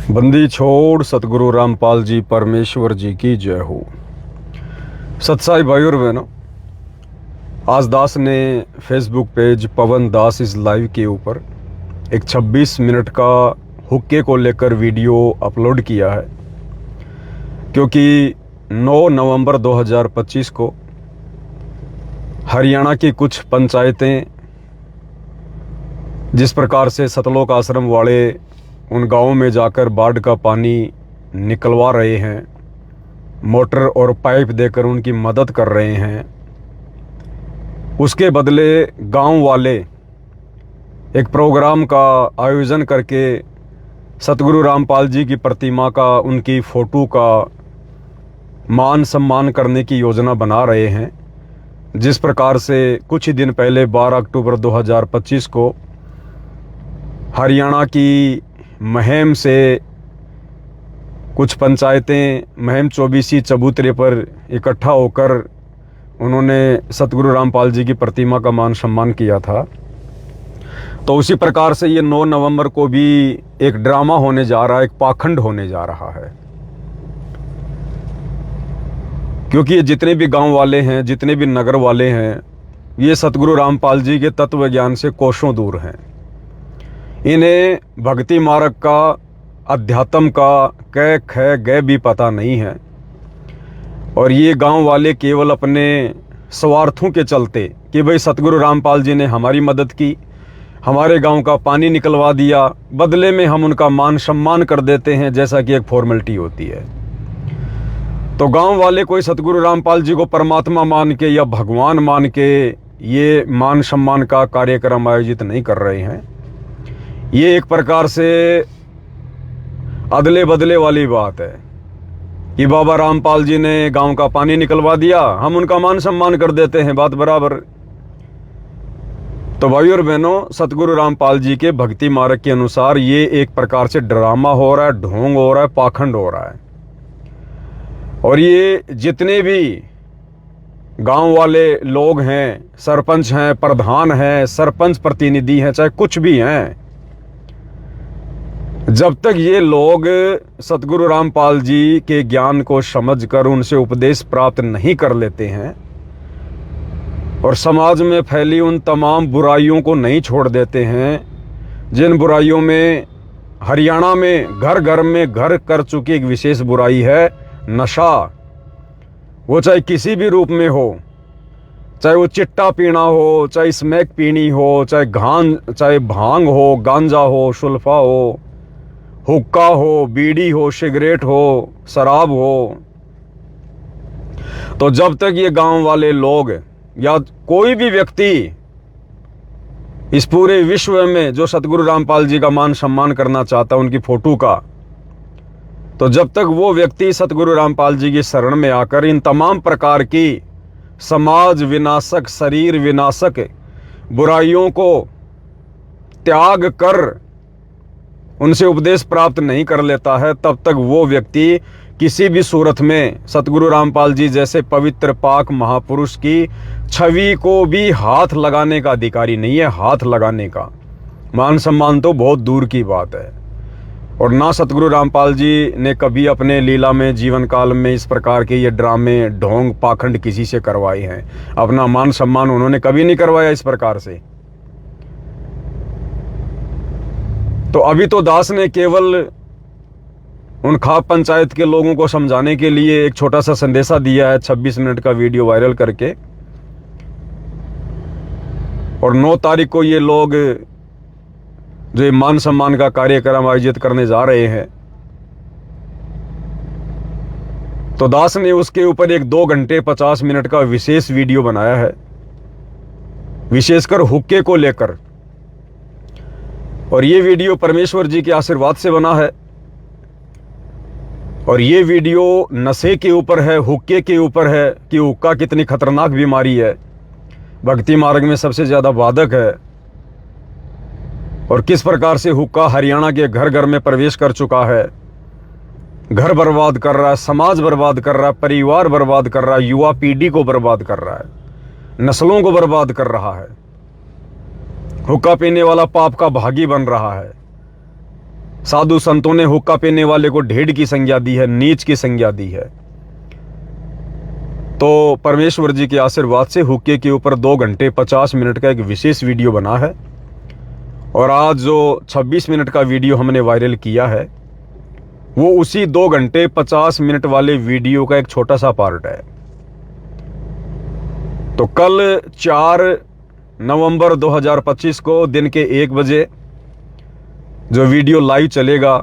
बंदी छोड़ सतगुरु रामपाल जी परमेश्वर जी की जय हो। सत्साई भाई और बहनों, आज दास ने फेसबुक पेज पवन दास इस लाइव के ऊपर एक 26 मिनट का हुक्के को लेकर वीडियो अपलोड किया है, क्योंकि 9 नवंबर 2025 को हरियाणा की कुछ पंचायतें जिस प्रकार से सतलोक आश्रम वाले उन गांवों में जाकर बाढ़ का पानी निकलवा रहे हैं, मोटर और पाइप देकर उनकी मदद कर रहे हैं, उसके बदले गांव वाले एक प्रोग्राम का आयोजन करके सतगुरु रामपाल जी की प्रतिमा का, उनकी फ़ोटो का मान सम्मान करने की योजना बना रहे हैं। जिस प्रकार से कुछ ही दिन पहले 12 अक्टूबर 2025 को हरियाणा की महम से कुछ पंचायतें महम चौबीसी चबूतरे पर इकट्ठा होकर उन्होंने सतगुरु रामपाल जी की प्रतिमा का मान सम्मान किया था। तो उसी प्रकार से ये 9 नवंबर को भी एक ड्रामा होने जा रहा है, एक पाखंड होने जा रहा है, क्योंकि ये जितने भी गांव वाले हैं, जितने भी नगर वाले हैं, ये सतगुरु रामपाल जी के तत्व ज्ञान से कोसों दूर हैं। इन्हें भक्ति मार्ग का, अध्यात्म का कै ख गै भी पता नहीं है, और ये गांव वाले केवल अपने स्वार्थों के चलते कि भाई सतगुरु रामपाल जी ने हमारी मदद की, हमारे गांव का पानी निकलवा दिया, बदले में हम उनका मान सम्मान कर देते हैं, जैसा कि एक फॉर्मेलिटी होती है। तो गांव वाले कोई सतगुरु रामपाल जी को परमात्मा मान के या भगवान मान के ये मान सम्मान का कार्यक्रम आयोजित नहीं कर रहे हैं। ये एक प्रकार से अदले बदले वाली बात है कि बाबा रामपाल जी ने गांव का पानी निकलवा दिया, हम उनका मान सम्मान कर देते हैं, बात बराबर। तो भाई और बहनों, सतगुरु रामपाल जी के भक्ति मार्ग के अनुसार ये एक प्रकार से ड्रामा हो रहा है, ढोंग हो रहा है, पाखंड हो रहा है। और ये जितने भी गांव वाले लोग हैं, सरपंच हैं, प्रधान हैं, सरपंच प्रतिनिधि हैं, चाहे कुछ भी हैं, जब तक ये लोग सतगुरु रामपाल जी के ज्ञान को समझकर उनसे उपदेश प्राप्त नहीं कर लेते हैं और समाज में फैली उन तमाम बुराइयों को नहीं छोड़ देते हैं, जिन बुराइयों में हरियाणा में घर घर में घर कर चुकी एक विशेष बुराई है नशा। वो चाहे किसी भी रूप में हो, चाहे वो चिट्टा पीना हो, चाहे स्मैक पीनी हो, चाहे भांग हो, गांजा हो, सुल्फा हो, हुक्का हो, बीड़ी हो, सिगरेट हो, शराब हो। तो जब तक ये गांव वाले लोग या कोई भी व्यक्ति इस पूरे विश्व में जो सतगुरु रामपाल जी का मान सम्मान करना चाहता है, उनकी फोटो का, तो जब तक वो व्यक्ति सतगुरु रामपाल जी की शरण में आकर इन तमाम प्रकार की समाज विनाशक, शरीर विनाशक बुराइयों को त्याग कर उनसे उपदेश प्राप्त नहीं कर लेता है, तब तक वो व्यक्ति किसी भी सूरत में सतगुरु रामपाल जी जैसे पवित्र पाक महापुरुष की छवि को भी हाथ लगाने का अधिकारी नहीं है। हाथ लगाने का, मान सम्मान तो बहुत दूर की बात है। और ना सतगुरु रामपाल जी ने कभी अपने लीला में, जीवन काल में इस प्रकार के ये ड्रामे, ढोंग, पाखंड किसी से करवाए हैं। अपना मान सम्मान उन्होंने कभी नहीं करवाया इस प्रकार से। तो अभी तो दास ने केवल उन खाप पंचायत के लोगों को समझाने के लिए एक छोटा सा संदेशा दिया है, 26 मिनट का वीडियो वायरल करके। और 9 तारीख को ये लोग जो मान सम्मान का कार्यक्रम आयोजित करने जा रहे हैं, तो दास ने उसके ऊपर एक 2 घंटे 50 मिनट का विशेष वीडियो बनाया है, विशेषकर हुक्के को लेकर। और ये वीडियो परमेश्वर जी के आशीर्वाद से बना है, और ये वीडियो नशे के ऊपर है, हुक्के के ऊपर है कि हुक्का कितनी खतरनाक बीमारी है, भक्ति मार्ग में सबसे ज़्यादा बाधक है, और किस प्रकार से हुक्का हरियाणा के घर घर में प्रवेश कर चुका है, घर बर्बाद कर रहा है, समाज बर्बाद कर रहा है, परिवार बर्बाद कर रहा है, युवा पीढ़ी को बर्बाद कर रहा है, नस्लों को बर्बाद कर रहा है। हुक्का पीने वाला पाप का भागी बन रहा है। साधु संतों ने हुक्का पीने वाले को ढेड़ की संज्ञा दी है, नीच की संज्ञा दी है। तो परमेश्वर जी के आशीर्वाद से हुक्के के ऊपर 2 घंटे 50 मिनट का एक विशेष वीडियो बना है, और आज जो 26 मिनट का वीडियो हमने वायरल किया है वो उसी 2 घंटे 50 मिनट वाले वीडियो का एक छोटा सा पार्ट है। तो कल 4 नवंबर 2025 को दिन के 1 बजे जो वीडियो लाइव चलेगा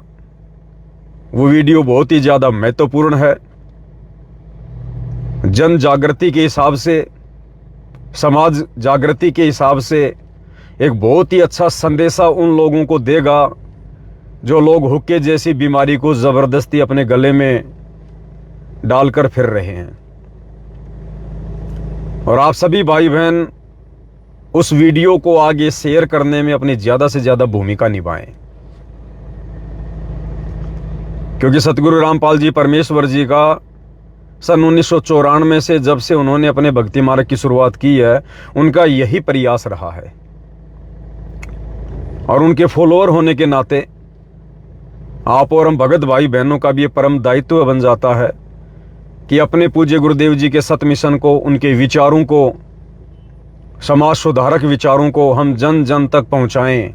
वो वीडियो बहुत ही ज़्यादा महत्वपूर्ण है। जन जागृति के हिसाब से, समाज जागृति के हिसाब से एक बहुत ही अच्छा संदेशा उन लोगों को देगा जो लोग हुक्के जैसी बीमारी को ज़बरदस्ती अपने गले में डालकर फिर रहे हैं। और आप सभी भाई बहन उस वीडियो को आगे शेयर करने में अपनी ज़्यादा से ज़्यादा भूमिका निभाएं, क्योंकि सतगुरु रामपाल जी परमेश्वर जी का सन 1994 से जब से उन्होंने अपने भक्ति मार्ग की शुरुआत की है, उनका यही प्रयास रहा है। और उनके फॉलोअर होने के नाते आप और हम भगत भाई बहनों का भी ये परम दायित्व बन जाता है कि अपने पूज्य गुरुदेव जी के सत मिशन को, उनके विचारों को, समाज सुधारक विचारों को हम जन जन तक पहुंचाएं।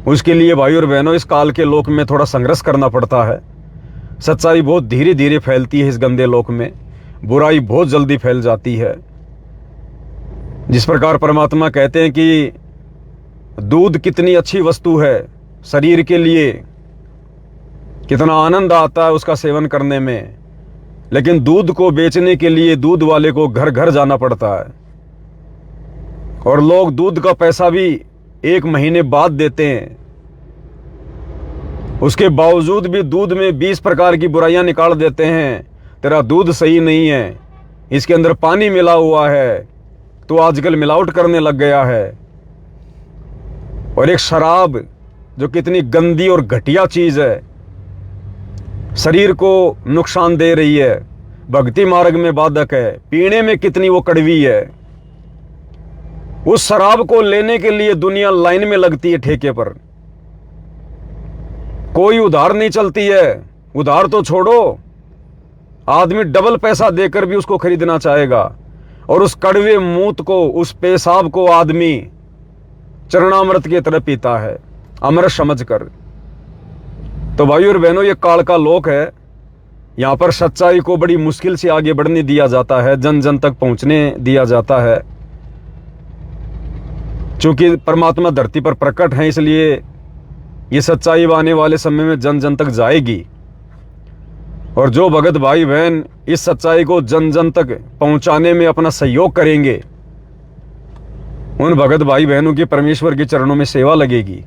उसके लिए भाई और बहनों इस काल के लोक में थोड़ा संघर्ष करना पड़ता है। सच्चाई बहुत धीरे धीरे फैलती है इस गंदे लोक में, बुराई बहुत जल्दी फैल जाती है। जिस प्रकार परमात्मा कहते हैं कि दूध कितनी अच्छी वस्तु है शरीर के लिए, कितना आनंद आता है उसका सेवन करने में, लेकिन दूध को बेचने के लिए दूध वाले को घर घर जाना पड़ता है, और लोग दूध का पैसा भी 1 महीने बाद देते हैं। उसके बावजूद भी दूध में 20 प्रकार की बुराइयां निकाल देते हैं। तेरा दूध सही नहीं है, इसके अंदर पानी मिला हुआ है, तो आजकल मिलावट करने लग गया है। और एक शराब जो कितनी गंदी और घटिया चीज है, शरीर को नुकसान दे रही है, भक्ति मार्ग में बाधक है, पीने में कितनी वो कड़वी है। उस शराब को लेने के लिए दुनिया लाइन में लगती है ठेके पर, कोई उधार नहीं चलती है। उधार तो छोड़ो, आदमी डबल पैसा देकर भी उसको खरीदना चाहेगा, और उस कड़वे मूत को, उस पेशाब को आदमी चरणामृत की तरह पीता है, अमृत समझकर। तो भाई और बहनों ये काल का लोक है, यहां पर सच्चाई को बड़ी मुश्किल से आगे बढ़ने दिया जाता है, जन जन तक पहुंचने दिया जाता है। चूंकि परमात्मा धरती पर प्रकट है, इसलिए ये सच्चाई आने वाले समय में जन जन तक जाएगी। और जो भगत भाई बहन इस सच्चाई को जन जन तक पहुंचाने में अपना सहयोग करेंगे, उन भगत भाई बहनों की परमेश्वर के चरणों में सेवा लगेगी।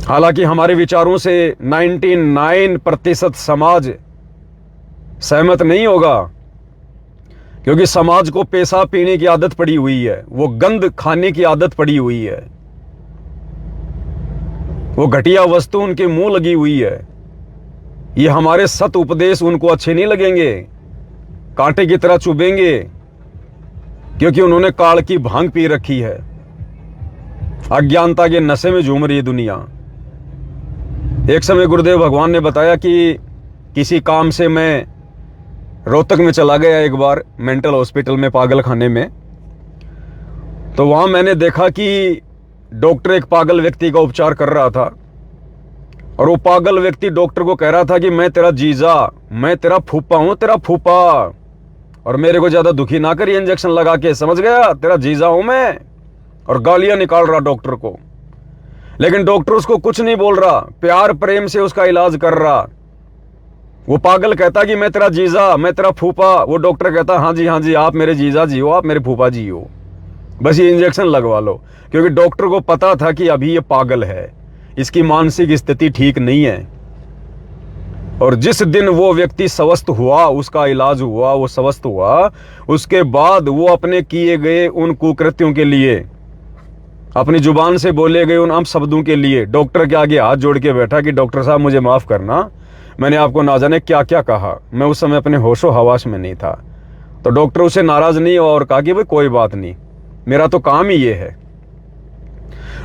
हालांकि हमारे विचारों से 99% समाज सहमत नहीं होगा, क्योंकि समाज को पेशाब पीने की आदत पड़ी हुई है, वो गंद खाने की आदत पड़ी हुई है, वो घटिया वस्तु उनके मुंह लगी हुई है। ये हमारे सत उपदेश उनको अच्छे नहीं लगेंगे, कांटे की तरह चुभेंगे, क्योंकि उन्होंने काल की भांग पी रखी है। अज्ञानता के नशे में झूम रही है दुनिया। एक समय गुरुदेव भगवान ने बताया कि किसी काम से मैं रोहतक में चला गया एक बार, मेंटल हॉस्पिटल में, पागल खाने में। तो वहां मैंने देखा कि डॉक्टर एक पागल व्यक्ति का उपचार कर रहा था, और वो पागल व्यक्ति डॉक्टर को कह रहा था कि मैं तेरा जीजा, मैं तेरा फूफा हूं, तेरा फूफा, और मेरे को ज्यादा दुखी ना करिए इंजेक्शन लगा के, समझ गया, तेरा जीजा हूं मैं। और गालियां निकाल रहा डॉक्टर को, लेकिन डॉक्टर उसको कुछ नहीं बोल रहा, प्यार प्रेम से उसका इलाज कर रहा। वो पागल कहता कि मैं तेरा जीजा, मैं तेरा फूफा, वो डॉक्टर कहता हाँ जी आप मेरे जीजा जी हो, आप मेरे फूफा जी हो, बस ये इंजेक्शन लगवा लो। क्योंकि डॉक्टर को पता था कि अभी ये पागल है, इसकी मानसिक स्थिति ठीक नहीं है। और जिस दिन वो व्यक्ति स्वस्थ हुआ, उसका इलाज हुआ, वो स्वस्थ हुआ, उसके बाद वो अपने किए गए उन कुकृत्यों के लिए, अपनी जुबान से बोले गए उन अपशब्दों के लिए डॉक्टर के आगे हाथ जोड़ के बैठा कि डॉक्टर साहब मुझे माफ करना, मैंने आपको ना जाने क्या क्या कहा, मैं उस समय अपने होशो हवास में नहीं था। तो डॉक्टर उसे नाराज नहीं हुआ और कहा कि भाई कोई बात नहीं, मेरा तो काम ही ये है।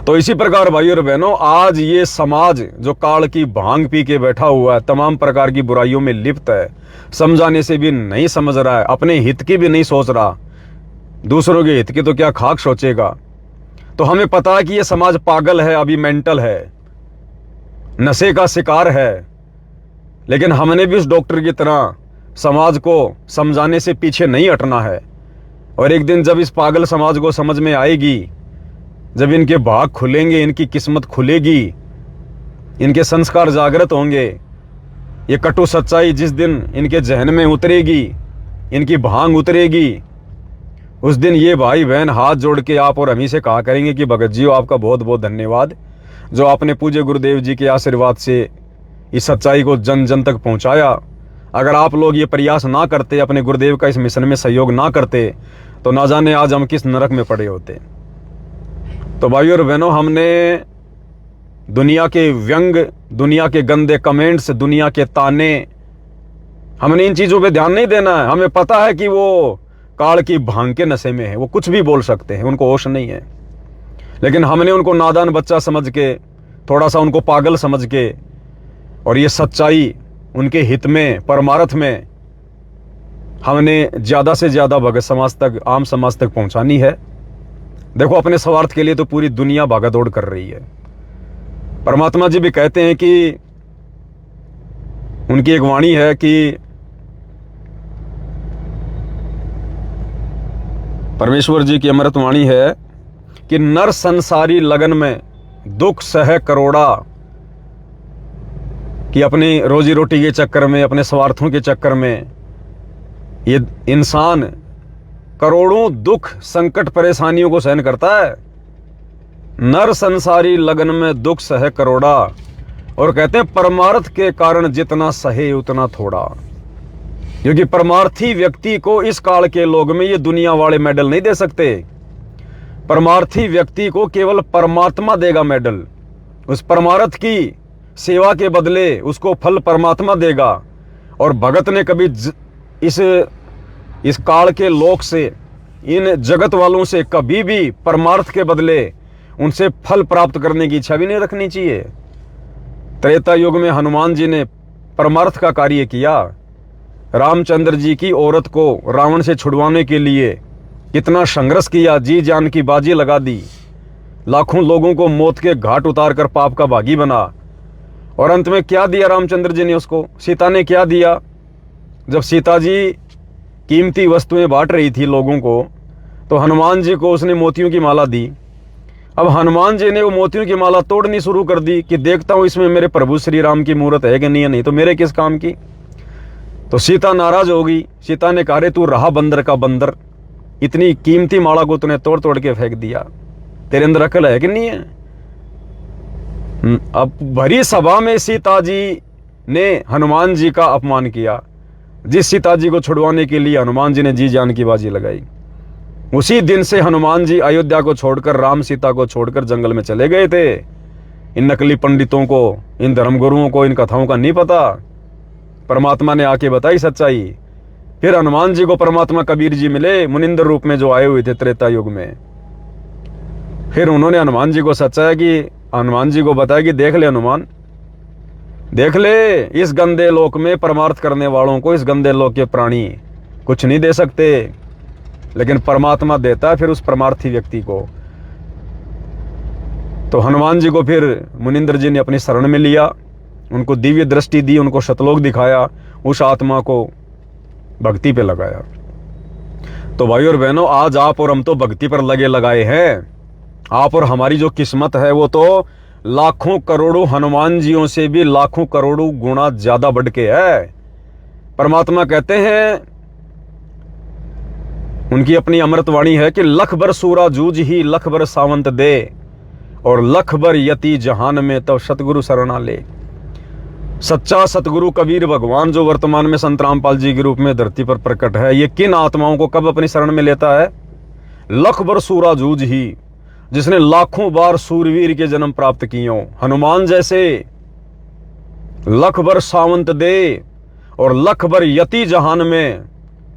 तो इसी प्रकार भाइयों और बहनों, आज ये समाज जो काल की भांग पी के बैठा हुआ है, तमाम प्रकार की बुराइयों में लिप्त है, समझाने से भी नहीं समझ रहा है, अपने हित की भी नहीं सोच रहा, दूसरों के हित की तो क्या खाक सोचेगा। तो हमें पता है कि ये समाज पागल है, अभी मेंटल है, नशे का शिकार है, लेकिन हमने भी उस डॉक्टर की तरह समाज को समझाने से पीछे नहीं हटना है। और एक दिन जब इस पागल समाज को समझ में आएगी, जब इनके भाग खुलेंगे, इनकी किस्मत खुलेगी, इनके संस्कार जागृत होंगे, ये कटु सच्चाई जिस दिन इनके जहन में उतरेगी, इनकी भांग उतरेगी, उस दिन ये भाई बहन हाथ जोड़ के आप और हमी से कहा करेंगे कि भगत जी आपका बहुत बहुत धन्यवाद, जो आपने पूज्य गुरुदेव जी के आशीर्वाद से इस सच्चाई को जन जन तक पहुंचाया। अगर आप लोग ये प्रयास ना करते, अपने गुरुदेव का इस मिशन में सहयोग ना करते, तो ना जाने आज हम किस नरक में पड़े होते। तो भाइयों और बहनों, हमने दुनिया के व्यंग, दुनिया के गंदे कमेंट्स, दुनिया के ताने, हमने इन चीज़ों पे ध्यान नहीं देना है। हमें पता है कि वो काल की भांग के नशे में है, वो कुछ भी बोल सकते हैं, उनको होश नहीं है। लेकिन हमने उनको नादान बच्चा समझ के, थोड़ा सा उनको पागल समझ के, और ये सच्चाई उनके हित में, परमार्थ में हमने ज़्यादा से ज़्यादा भगत समाज तक, आम समाज तक पहुंचानी है। देखो, अपने स्वार्थ के लिए तो पूरी दुनिया भागादौड़ कर रही है। परमात्मा जी भी कहते हैं कि उनकी एक वाणी है कि परमेश्वर जी की अमृत वाणी है कि नर संसारी लगन में दुख सह करोड़ा, कि अपनी रोजी रोटी के चक्कर में, अपने स्वार्थों के चक्कर में ये इंसान करोड़ों दुख, संकट, परेशानियों को सहन करता है। नर संसारी लगन में दुख सह करोड़ा, और कहते हैं परमार्थ के कारण जितना सहे उतना थोड़ा। क्योंकि परमार्थी व्यक्ति को इस काल के लोग में ये दुनिया वाले मेडल नहीं दे सकते। परमार्थी व्यक्ति को केवल परमात्मा देगा मेडल। उस परमार्थ की सेवा के बदले उसको फल परमात्मा देगा। और भगत ने कभी इस काल के लोक से, इन जगत वालों से कभी भी परमार्थ के बदले उनसे फल प्राप्त करने की इच्छा भी नहीं रखनी चाहिए। त्रेता युग में हनुमान जी ने परमार्थ का कार्य किया। रामचंद्र जी की औरत को रावण से छुड़वाने के लिए कितना संघर्ष किया, जी जान की बाजी लगा दी, लाखों लोगों को मौत के घाट उतार कर पाप का भागी बना। और अंत में क्या दिया रामचंद्र जी ने उसको? सीता ने क्या दिया? जब सीता जी कीमती वस्तुएं बांट रही थी लोगों को, तो हनुमान जी को उसने मोतियों की माला दी। अब हनुमान जी ने वो मोतियों की माला तोड़नी शुरू कर दी कि देखता हूं इसमें मेरे प्रभु श्री राम की मूर्त है कि नहीं है, नहीं तो मेरे किस काम की। तो सीता नाराज हो गई। सीता ने कहा, रे तू रहा बंदर का बंदर, इतनी कीमती माला को तूने तोड़ तोड़ के फेंक दिया, तेरे अंदर अकल है कि नहीं है? अब भरी सभा में सीता जी ने हनुमान जी का अपमान किया। जिस सीता जी को छुड़वाने के लिए हनुमान जी ने जी जान की बाजी लगाई, उसी दिन से हनुमान जी अयोध्या को छोड़कर, राम सीता को छोड़कर जंगल में चले गए थे। इन नकली पंडितों को, इन धर्मगुरुओं को इन कथाओं का नहीं पता। परमात्मा ने आके बताई सच्चाई। फिर हनुमान जी को परमात्मा कबीर जी मिले मुनिंदर रूप में, जो आए हुए थे त्रेता युग में। फिर उन्होंने हनुमान जी को सच्चाया कि हनुमान जी को बताया कि देख ले हनुमान, देख ले, इस गंदे लोक में परमार्थ करने वालों को इस गंदे लोक के प्राणी कुछ नहीं दे सकते, लेकिन परमात्मा देता है फिर उस परमार्थी व्यक्ति को। तो हनुमान जी को फिर मुनिंदर जी ने अपनी शरण में लिया, उनको दिव्य दृष्टि दी, उनको शतलोक दिखाया, उस आत्मा को भक्ति पे लगाया। तो भाई और बहनों, आज आप और हम तो भक्ति पर लगे लगाए हैं। आप और हमारी जो किस्मत है वो तो लाखों करोड़ों हनुमान जियों से भी लाखों करोड़ों गुना ज्यादा बढ़ के है। परमात्मा कहते हैं, उनकी अपनी अमृत वाणी है कि लख बर सूरा जूझ ही लख बर सावंत दे, और लख बर यति जहान में तब सतगुरु शरणा ले। सच्चा सतगुरु कबीर भगवान जो वर्तमान में संत रामपाल जी के रूप में धरती पर प्रकट है, ये किन आत्माओं को कब अपनी शरण में लेता है? लख बर सूरा जूझ ही, जिसने लाखों बार सूरवीर के जन्म प्राप्त किए हों, हनुमान जैसे, लख बर सावंत दे, और लख बर यति जहान में,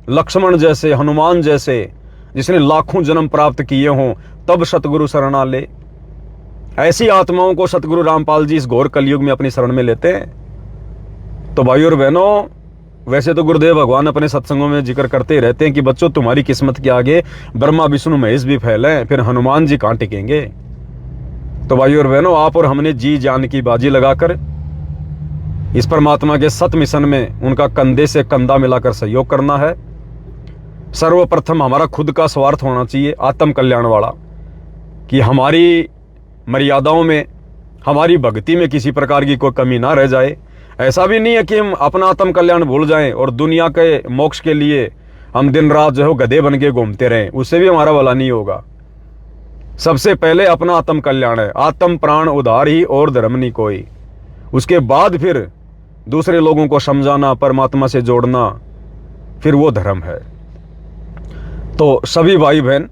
लक्ष्मण जैसे, हनुमान जैसे, जिसने लाखों जन्म प्राप्त किए हों, तब सतगुरु शरणा ले। ऐसी आत्माओं को सतगुरु रामपाल जी इस घोर कलयुग में अपनी शरण में लेते हैं। तो भाइयों और बहनों, वैसे तो गुरुदेव भगवान अपने सत्संगों में जिक्र करते ही रहते हैं कि बच्चों, तुम्हारी किस्मत के आगे ब्रह्मा विष्णु महेश भी फैले, फिर हनुमान जी कहां टिकेंगे। तो भाइयों और बहनों, आप और हमने जी जान की बाजी लगाकर इस परमात्मा के सत मिशन में उनका कंधे से कंधा मिलाकर सहयोग करना है। सर्वप्रथम हमारा खुद का स्वार्थ होना चाहिए, आत्म कल्याण वाला, कि हमारी मर्यादाओं में, हमारी भक्ति में किसी प्रकार की कोई कमी ना रह जाए। ऐसा भी नहीं है कि हम अपना आत्म कल्याण भूल जाएं और दुनिया के मोक्ष के लिए हम दिन रात जो है गधे बन के घूमते रहें, उससे भी हमारा भला नहीं होगा। सबसे पहले अपना आत्म कल्याण है, आत्म प्राण उधार ही और धर्म नहीं कोई। उसके बाद फिर दूसरे लोगों को समझाना, परमात्मा से जोड़ना, फिर वो धर्म है। तो सभी भाई बहन,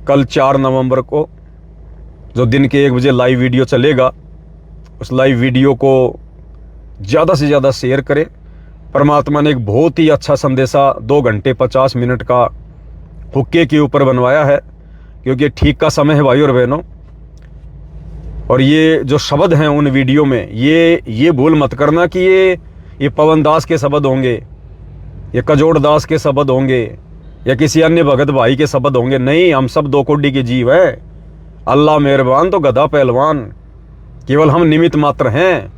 कल 4 नवंबर को जो दिन के 1 बजे लाइव वीडियो चलेगा, उस लाइव वीडियो को ज़्यादा से ज़्यादा शेयर करें। परमात्मा ने एक बहुत ही अच्छा संदेशा 2 घंटे 50 मिनट का हुक्के के ऊपर बनवाया है, क्योंकि ठीक का समय है भाइयों और बहनों। और ये जो शब्द हैं उन वीडियो में, ये भूल मत करना कि ये पवन दास के शब्द होंगे, ये कजोड़ दास के शब्द होंगे, या किसी अन्य भगत भाई के शब्द होंगे। नहीं, हम सब 2 कोड़ी के जीव हैं। अल्लाह मेहरबान तो गधा पहलवान, केवल हम निमित्त मात्र हैं।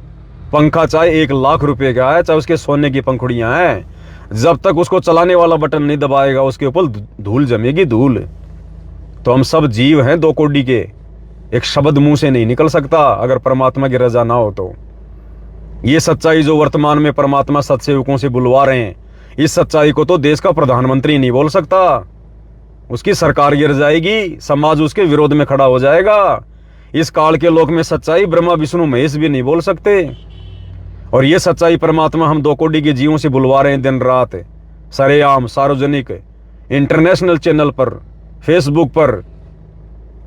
पंखा चाहे 1 लाख रुपए का है, चाहे उसके सोने की पंखुड़ियां हैं, जब तक उसको चलाने वाला बटन नहीं दबाएगा उसके ऊपर धूल जमेगी, धूल। तो हम सब जीव हैं 2 कोड़ी के। एक शब्द मुंह से नहीं निकल सकता अगर परमात्मा की रजा ना हो तो। ये सच्चाई जो वर्तमान में परमात्मा सत्सेवकों से बुलवा रहे हैं, इस सच्चाई को तो देश का प्रधानमंत्री नहीं बोल सकता। उसकी सरकार गिर जाएगी, समाज उसके विरोध में खड़ा हो जाएगा। इस काल के लोक में सच्चाई ब्रह्मा विष्णु महेश भी नहीं बोल सकते। और ये सच्चाई परमात्मा हम 2 कोड़ी के जीवों से बुलवा रहे हैं दिन रात, सरेआम, सार्वजनिक, इंटरनेशनल चैनल पर, फेसबुक पर।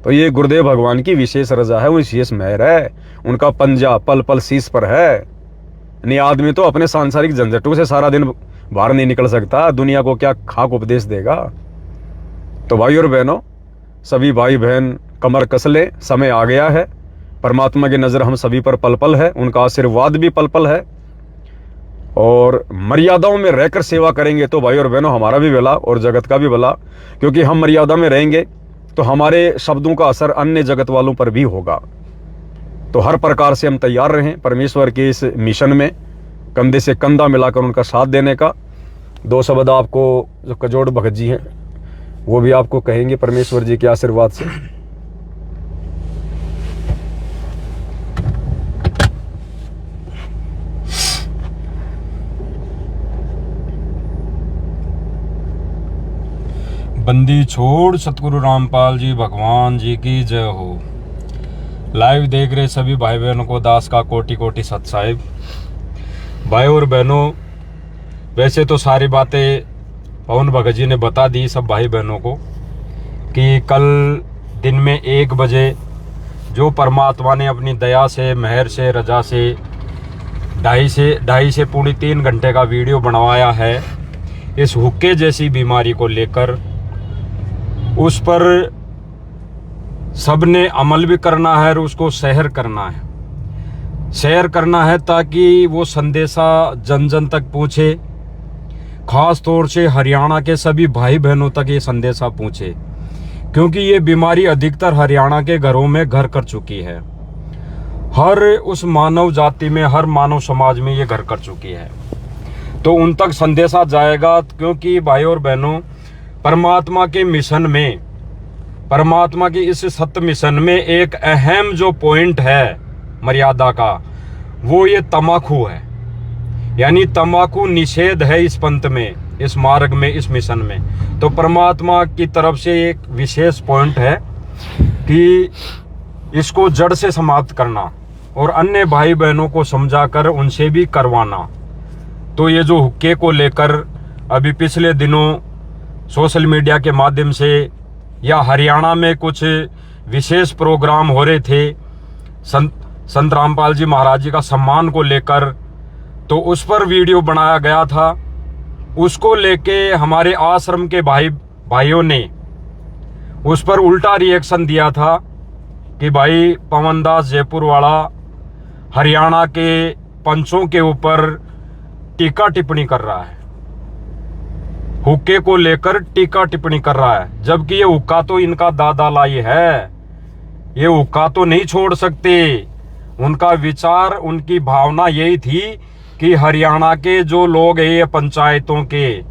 तो ये गुरुदेव भगवान की विशेष रजा है, विशेष मेहर है, उनका पंजा पल पल शीश पर है। नहीं, आदमी तो अपने सांसारिक झंझटों से सारा दिन बाहर नहीं निकल सकता, दुनिया को क्या खाक उपदेश देगा। तो भाई और बहनों, सभी भाई बहन कमर कस ले, समय आ गया है। परमात्मा की नज़र हम सभी पर पल पल है, उनका आशीर्वाद भी पल पल है। और मर्यादाओं में रहकर सेवा करेंगे तो भाई और बहनों हमारा भी भला और जगत का भी भला, क्योंकि हम मर्यादा में रहेंगे तो हमारे शब्दों का असर अन्य जगत वालों पर भी होगा। तो हर प्रकार से हम तैयार रहें परमेश्वर के इस मिशन में कंधे से कंधा मिलाकर उनका साथ देने का। 2 शब्द आपको जो कजोड़ भगत जी हैं वो भी आपको कहेंगे परमेश्वर जी के आशीर्वाद से। बंदी छोड़ सतगुरु रामपाल जी भगवान जी की जय हो। लाइव देख रहे सभी भाई बहनों को दास का कोटि कोटि सत साहिब। भाई और बहनों, वैसे तो सारी बातें पवन भगत जी ने बता दी सब भाई बहनों को कि कल दिन में 1 बजे जो परमात्मा ने अपनी दया से, मेहर से, रजा से 2.5 से पौने 3 घंटे का वीडियो बनवाया है इस हुक्के जैसी बीमारी को लेकर, उस पर सबने अमल भी करना है और उसको शेयर करना है ताकि वो संदेशा जन जन तक पहुँचे। खास तौर से हरियाणा के सभी भाई बहनों तक ये संदेशा पहुँचे, क्योंकि ये बीमारी अधिकतर हरियाणा के घरों में घर कर चुकी है। हर उस मानव जाति में, हर मानव समाज में ये घर कर चुकी है। तो उन तक संदेशा जाएगा, क्योंकि भाई और बहनों, परमात्मा के मिशन में, परमात्मा की इस सत्य मिशन में एक अहम जो पॉइंट है मर्यादा का, वो ये तम्बाकू है। यानी तम्बाकू निषेध है इस पंथ में, इस मार्ग में, इस मिशन में। तो परमात्मा की तरफ से एक विशेष पॉइंट है कि इसको जड़ से समाप्त करना और अन्य भाई बहनों को समझाकर उनसे भी करवाना। तो ये जो हुक्के को लेकर अभी पिछले दिनों सोशल मीडिया के माध्यम से या हरियाणा में कुछ विशेष प्रोग्राम हो रहे थे संत रामपाल जी महाराज जी का सम्मान को लेकर, तो उस पर वीडियो बनाया गया था। उसको लेके हमारे आश्रम के भाइयों ने उस पर उल्टा रिएक्शन दिया था कि भाई पवन दास जयपुर वाला हरियाणा के पंचों के ऊपर टीका टिप्पणी कर रहा है, हुक्के को लेकर टीका टिप्पणी कर रहा है, जबकि ये हुक्का तो इनका दादा लाई है, ये हुक्का तो नहीं छोड़ सकते। उनका विचार, उनकी भावना यही थी कि हरियाणा के जो लोग हैं, ये पंचायतों के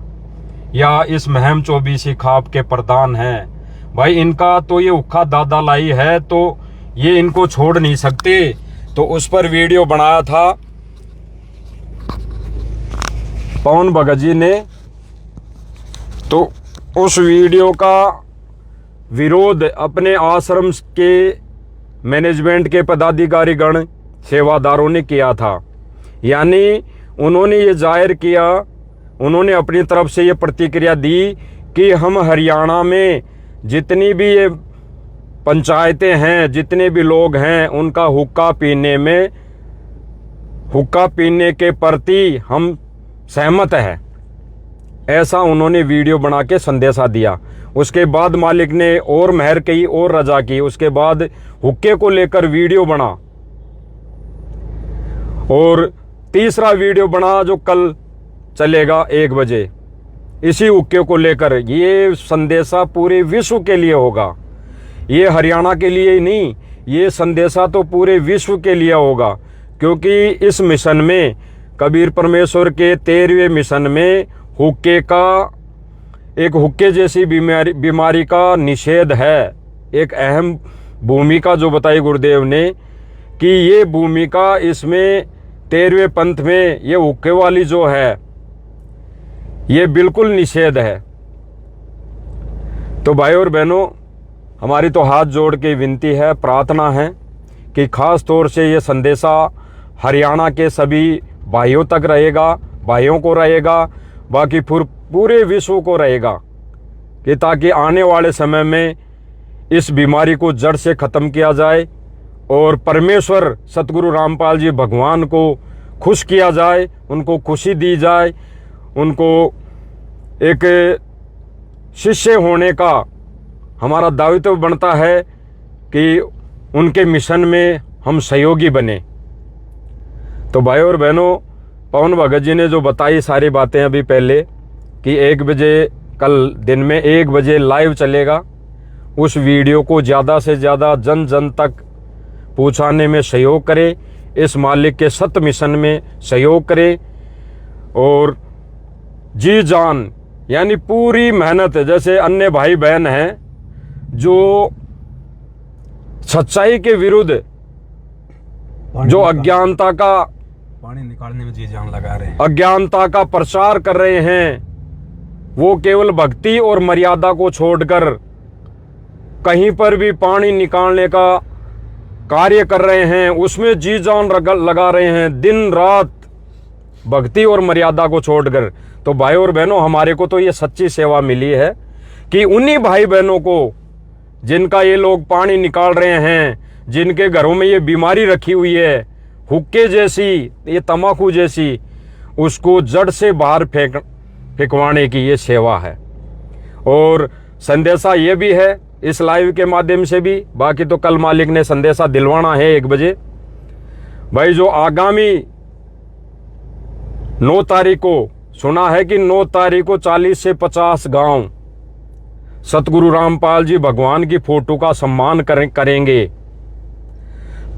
या इस महम चौबीसी खाप के प्रधान हैं, भाई इनका तो ये हुक्का दादा लाई है, तो ये इनको छोड़ नहीं सकते। तो उस पर वीडियो बनाया था पवन भगत जी ने। तो उस वीडियो का विरोध अपने आश्रम के मैनेजमेंट के पदाधिकारीगण, सेवादारों ने किया था। यानी उन्होंने ये जाहिर किया, उन्होंने अपनी तरफ से ये प्रतिक्रिया दी कि हम हरियाणा में जितनी भी ये पंचायतें हैं, जितने भी लोग हैं, उनका हुक्का पीने के प्रति हम सहमत हैं, ऐसा उन्होंने वीडियो बना के संदेशा दिया। उसके बाद मालिक ने और मेहर की और रजा की। उसके बाद हुक्के को लेकर वीडियो बना और तीसरा वीडियो बना जो कल चलेगा 1 बजे, इसी हुक्के को लेकर। ये संदेशा पूरे विश्व के लिए होगा, ये हरियाणा के लिए ही नहीं, ये संदेशा तो पूरे विश्व के लिए होगा। क्योंकि इस मिशन में, कबीर परमेश्वर के 13वें मिशन में हुक्के जैसी बीमारी का निषेध है। एक अहम भूमिका जो बताई गुरुदेव ने कि ये भूमिका इसमें 13वें पंथ में ये हुक्के वाली जो है, ये बिल्कुल निषेध है। तो भाई और बहनों, हमारी तो हाथ जोड़ के विनती है, प्रार्थना है कि खास तौर से ये संदेशा हरियाणा के सभी भाइयों तक रहेगा, भाइयों को रहेगा, बाकी पूरे विश्व को रहेगा, कि ताकि आने वाले समय में इस बीमारी को जड़ से ख़त्म किया जाए और परमेश्वर सतगुरु रामपाल जी भगवान को खुश किया जाए, उनको खुशी दी जाए, उनको एक शिष्य होने का हमारा दायित्व बनता है कि उनके मिशन में हम सहयोगी बने। तो भाई और बहनों, पवन भगत जी ने जो बताई सारी बातें अभी पहले कि 1 बजे, कल दिन में 1 बजे लाइव चलेगा, उस वीडियो को ज़्यादा से ज़्यादा जन जन तक पहुँचाने में सहयोग करें, इस मालिक के सत्य मिशन में सहयोग करें और जी जान यानी पूरी मेहनत, जैसे अन्य भाई बहन हैं जो सच्चाई के विरुद्ध, जो अज्ञानता का पानी निकालने में जी जान लगा रहे हैं, अज्ञानता का प्रचार कर रहे हैं, वो केवल भक्ति और मर्यादा को छोड़कर कहीं पर भी पानी निकालने का कार्य कर रहे हैं, उसमें जी जान लगा रहे हैं, दिन रात भक्ति और मर्यादा को छोड़कर। तो भाई और बहनों, हमारे को तो ये सच्ची सेवा मिली है कि उन्हीं भाई बहनों को जिनका ये लोग पानी निकाल रहे हैं, जिनके घरों में ये बीमारी रखी हुई है, हुक्के जैसी, ये तम्बाकू जैसी, उसको जड़ से बाहर फेंकवाने की ये सेवा है। और संदेशा ये भी है इस लाइव के माध्यम से भी, बाकी तो कल मालिक ने संदेशा दिलवाना है 1 बजे। भाई जो आगामी 9 तारीख को सुना है कि 9 तारीख को 40 से 50 गांव सतगुरु रामपाल जी भगवान की फोटो का सम्मान करेंगे।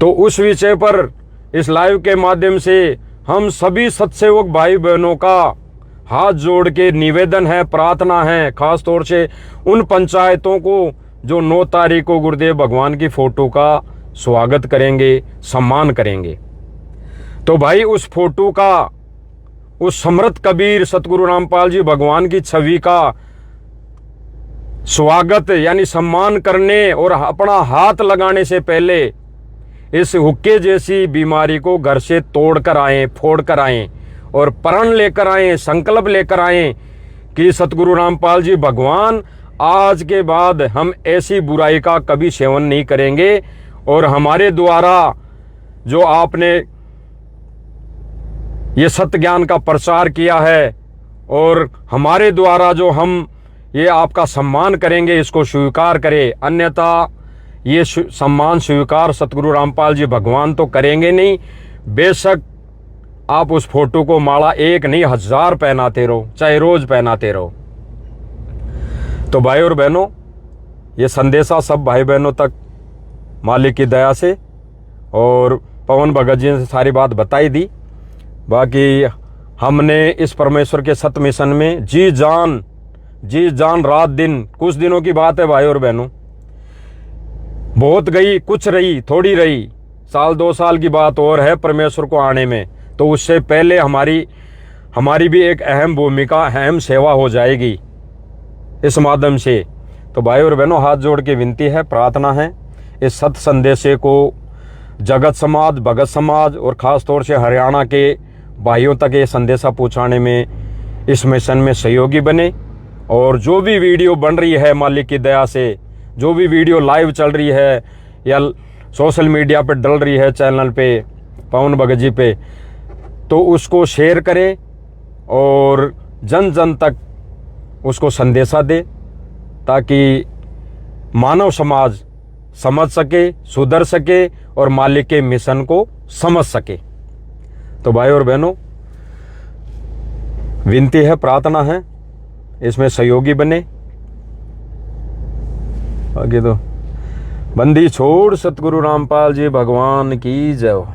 तो उस विषय पर इस लाइव के माध्यम से हम सभी सत्सेवक भाई बहनों का हाथ जोड़ के निवेदन है, प्रार्थना है, खास तौर से उन पंचायतों को जो 9 तारीख को गुरुदेव भगवान की फोटो का स्वागत करेंगे, सम्मान करेंगे। तो भाई उस फोटो का, उस समर्थ कबीर सतगुरु रामपाल जी भगवान की छवि का स्वागत यानी सम्मान करने और अपना हाथ लगाने से पहले इस हुक्के जैसी बीमारी को घर से तोड़ कर आएं, फोड़ कर आएं और प्रण लेकर आएं, संकल्प लेकर आएं कि सतगुरु रामपाल जी भगवान, आज के बाद हम ऐसी बुराई का कभी सेवन नहीं करेंगे और हमारे द्वारा जो आपने ये सत्य ज्ञान का प्रचार किया है और हमारे द्वारा जो हम ये आपका सम्मान करेंगे, इसको स्वीकार करें, अन्यथा ये सम्मान स्वीकार सतगुरु रामपाल जी भगवान तो करेंगे नहीं। बेशक आप उस फोटो को माला 1 नहीं 1000 पहनाते रहो, चाहे रोज पहनाते रहो। तो भाई और बहनों, ये संदेशा सब भाई बहनों तक मालिक की दया से और पवन भगत जी ने सारी बात बताई दी। बाकी हमने इस परमेश्वर के सत्य मिशन में जी जान रात दिन, कुछ दिनों की बात है भाई और बहनों, बहुत गई, कुछ रही, थोड़ी रही, साल 2 साल की बात और है परमेश्वर को आने में। तो उससे पहले हमारी भी एक अहम भूमिका, अहम सेवा हो जाएगी इस माध्यम से। तो भाई और बहनों, हाथ जोड़ के विनती है, प्रार्थना है, इस सत्य संदेशे को जगत समाज, भगत समाज और ख़ास तौर से हरियाणा के भाइयों तक ये संदेशा पहुंचाने में, इस मिशन में सहयोगी बने। और जो भी वीडियो बन रही है मालिक की दया से, जो भी वीडियो लाइव चल रही है या सोशल मीडिया पे डल रही है, चैनल पे पवन भगत जी पे, तो उसको शेयर करें और जन जन तक उसको संदेशा दे, ताकि मानव समाज समझ सके, सुधर सके और मालिक के मिशन को समझ सके। तो भाई और बहनों, विनती है, प्रार्थना है, इसमें सहयोगी बने। आगे तो बंदी छोड़ सतगुरु रामपाल जी भगवान की जय हो।